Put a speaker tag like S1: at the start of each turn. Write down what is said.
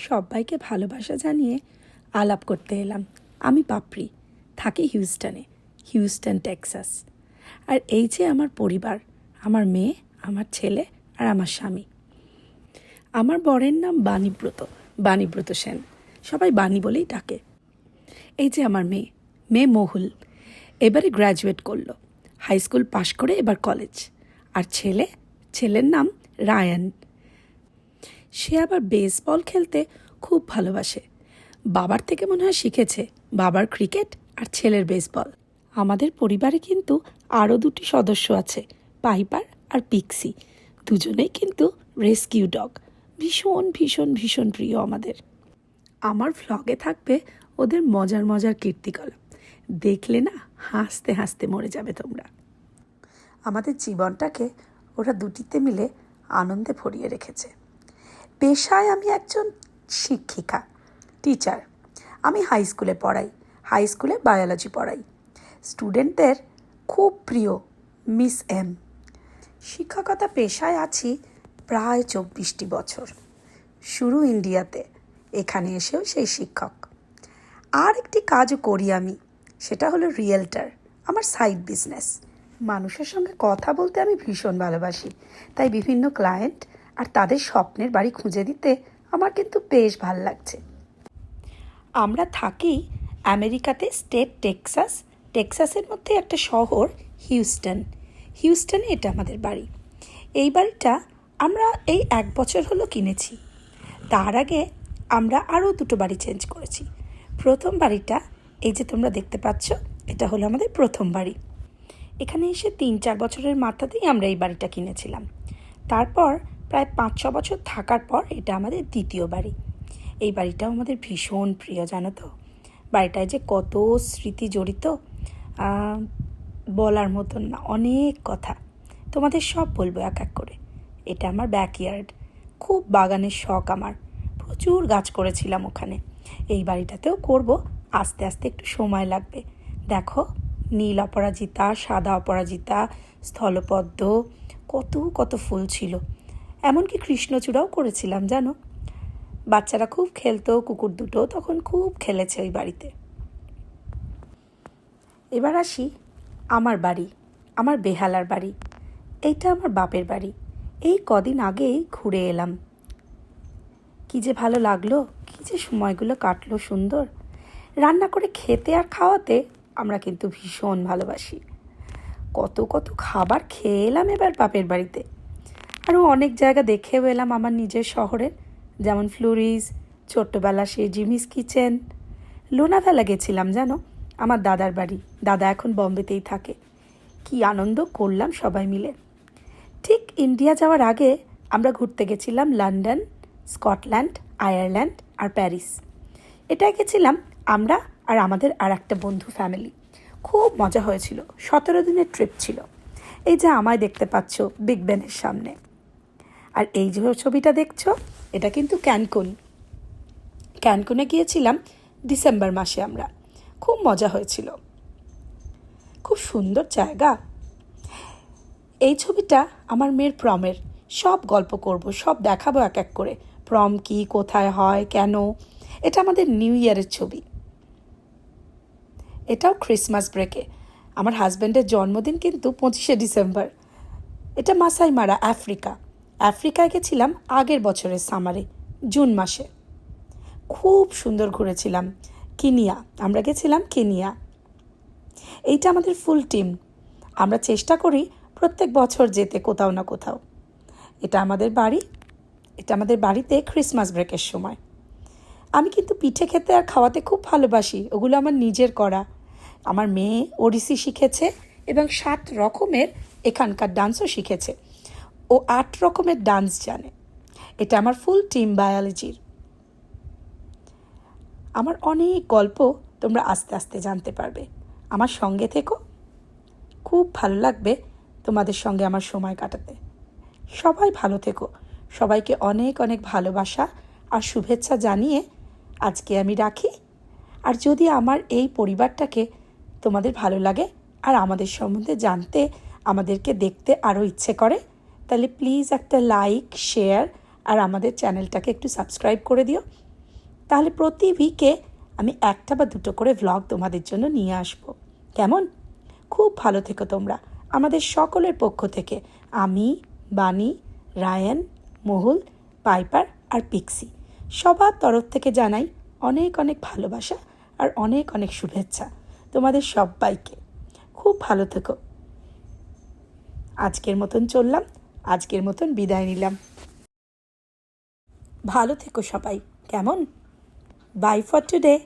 S1: সবাইকে ভালোবাসা জানিয়ে আলাপ করতে এলাম। আমি পাপড়ি, থাকি হিউস্টন টেক্সাস। আর এই যে আমার পরিবার, আমার মেয়ে, আমার ছেলে আর আমার স্বামী। আমার বরের নাম বাণীব্রত সেন, সবাই বাণী বলেই ডাকে। এই যে আমার মেয়ে মহুল, এবারে গ্র্যাজুয়েট করলো, হাই স্কুল পাশ করে এবার কলেজ। আর ছেলের নাম রায়ান, সে আবার বেসবল খেলতে খুব ভালোবাসে। বাবার থেকে মনে হয় শিখেছে, বাবার ক্রিকেট আর ছেলের বেসবল। আমাদের পরিবারে কিন্তু আরও দুটি সদস্য আছে, পাইপার আর পিক্সি। দুজনেই কিন্তু রেস্কিউ ডগ, ভীষণ ভীষণ ভীষণ প্রিয় আমাদের। আমার ভ্লগে থাকবে ওদের মজার কীর্তিকলাপ, দেখলে না হাসতে হাসতে মরে যাবে তোমরা। আমাদের জীবনটাকে ওরা দুটিতে মিলে আনন্দে ভরিয়ে রেখেছে। পেশায় আমি একজন শিক্ষিকা, টিচার। আমি হাই স্কুলে বায়োলজি পড়াই। স্টুডেন্টদের খুব প্রিয় মিস এম। শিক্ষকতা পেশায় আছি প্রায় 24টি বছর, শুরু ইন্ডিয়াতে, এখানে এসেও সেই শিক্ষক। আর একটি কাজও করি আমি, সেটা হলো রিয়েলটার, আমার সাইড বিজনেস। মানুষের সঙ্গে কথা বলতে আমি ভীষণ ভালোবাসি, তাই বিভিন্ন ক্লায়েন্ট আর তাদের স্বপ্নের বাড়ি খুঁজে দিতে আমার কিন্তু বেশ ভাল লাগছে। আমরা থাকি আমেরিকাতে, স্টেট টেক্সাসের মধ্যে একটা শহর হিউস্টনে এটা আমাদের বাড়ি। এই বাড়িটা আমরা এই 1 বছর হলো কিনেছি। তার আগে আমরা আরও 2টো বাড়ি চেঞ্জ করেছি। প্রথম বাড়িটা এই যে তোমরা দেখতে পাচ্ছ, এটা হলো আমাদের প্রথম বাড়ি। এখানে এসে 3-4 বছরের মাথাতেই আমরা এই বাড়িটা কিনেছিলাম। তারপর প্রায় 5-6 বছর থাকার পর এটা আমাদের দ্বিতীয় বাড়ি। এই বাড়িটাও আমাদের ভীষণ প্রিয়, জানো তো। বাড়িটায় যে কত স্মৃতি জড়িত, বলার মতন না, অনেক কথা। তোমাদের সব বলবো এক এক করে। এটা আমার ব্যাকইয়ার্ড, খুব বাগানের শখ আমার, প্রচুর গাছ করেছিলাম ওখানে। এই বাড়িটাতেও করব, আস্তে আস্তে একটু সময় লাগবে। দেখো, নীল অপরাজিতা, সাদা অপরাজিতা, স্থলপদ্ম, কত ফুল ছিল। এমনকি কৃষ্ণচূড়াও করেছিলাম, জানো। বাচ্চারা খুব খেলতো, কুকুর দুটো তখন খুব খেলেছে ওই বাড়িতে। এবার আসি আমার বাড়ি, আমার বেহালার বাড়ি। এইটা আমার বাপের বাড়ি। এই কদিন আগেই ঘুরে এলাম। কি যে ভালো লাগলো, কি যে সময়গুলো কাটলো সুন্দর। রান্না করে খেতে আর খাওয়াতে আমরা কিন্তু ভীষণ ভালোবাসি। কত খাবার খেয়ে এলাম এবার বাপের বাড়িতে। আরও অনেক জায়গা দেখেও এলাম আমার নিজের শহরের, যেমন ফ্লোরিস, ছোট্টবেলা সেই জিমিস কিচেন। লোনাভেলা গেছিলাম, জানো, আমার দাদার বাড়ি। দাদা এখন বম্বেতেই থাকে। কি আনন্দ করলাম সবাই মিলে। ঠিক ইন্ডিয়া যাওয়ার আগে আমরা ঘুরতে গেছিলাম লন্ডন, স্কটল্যান্ড, আয়ারল্যান্ড আর প্যারিস। এটাই গেছিলাম আমরা আর আমাদের আর একটা বন্ধু ফ্যামিলি। খুব মজা হয়েছিল। 17 দিনের ট্রিপ ছিল। এই যে আমায় দেখতে পাচ্ছ বিগ বেনের সামনে। আর এই যে ছবিটা দেখছো, এটা কিন্তু ক্যানকুনে গিয়েছিলাম ডিসেম্বর মাসে আমরা। খুব মজা হয়েছিল, খুব সুন্দর জায়গা। এই ছবিটা আমার মেয়ের প্রমের। সব গল্প করব, সব দেখাবো এক এক করে। প্রম কি, কোথায় হয়, কেন। এটা আমাদের নিউ ইয়ারের ছবি। এটাও ক্রিসমাস ব্রেকে। আমার হাজব্যান্ডের জন্মদিন কিন্তু 25শে ডিসেম্বর। এটা মাসাই মারা, আফ্রিকায় গেছিলাম আগের বছরের সামারে, জুন মাসে। খুব সুন্দর ঘুরেছিলাম। আমরা গেছিলাম কেনিয়া। এইটা আমাদের ফুল টিম। আমরা চেষ্টা করি প্রত্যেক বছর যেতে কোথাও না কোথাও। এটা আমাদের বাড়িতে ক্রিসমাস ব্রেকের সময়। আমি কিন্তু পিঠে খেতে আর খাওয়াতে খুব ভালোবাসি। ওগুলো আমার নিজের করা। আমার মেয়ে ওড়িশি শিখেছে এবং 7 রকমের এখানকার ডান্সও শিখেছে। ও 8 রকমের ডান্স জানে। এটা আমার ফুল টিম বায়োলজির। আমার অনেক গল্প তোমরা আস্তে আস্তে জানতে পারবে। আমার সঙ্গে থেকো, খুব ভালো লাগবে তোমাদের সঙ্গে আমার সময় কাটাতে। সবাই ভালো থেকো। সবাইকে অনেক অনেক ভালোবাসা আর শুভেচ্ছা জানিয়ে আজকে আমি রাখি। আর যদি আমার এই পরিবারটাকে তোমাদের ভালো লাগে আর আমাদের সম্বন্ধে জানতে, আমাদেরকে দেখতে আরও ইচ্ছে করে, তাহলে প্লিজ একটা লাইক, শেয়ার আর আমাদের চ্যানেলটাকে একটু সাবস্ক্রাইব করে দিও। তাহলে প্রতি উইকে আমি একটা বা দুটো করে ভ্লগ তোমাদের জন্য নিয়ে আসবো। কেমন? খুব ভালো থেকো তোমরা। আমাদের সকলের পক্ষ থেকে আমি, বানি, রায়ান, মহুল, পাইপার আর পিক্সি সবার তরফ থেকে জানাই অনেক অনেক ভালোবাসা আর অনেক অনেক শুভেচ্ছা তোমাদের সবাইকে। খুব ভালো থেকো। আজকের মতন চললাম, আজকের মতন বিদায় নিলাম। ভালো থেকো সবাই। কেমন? Bye for today.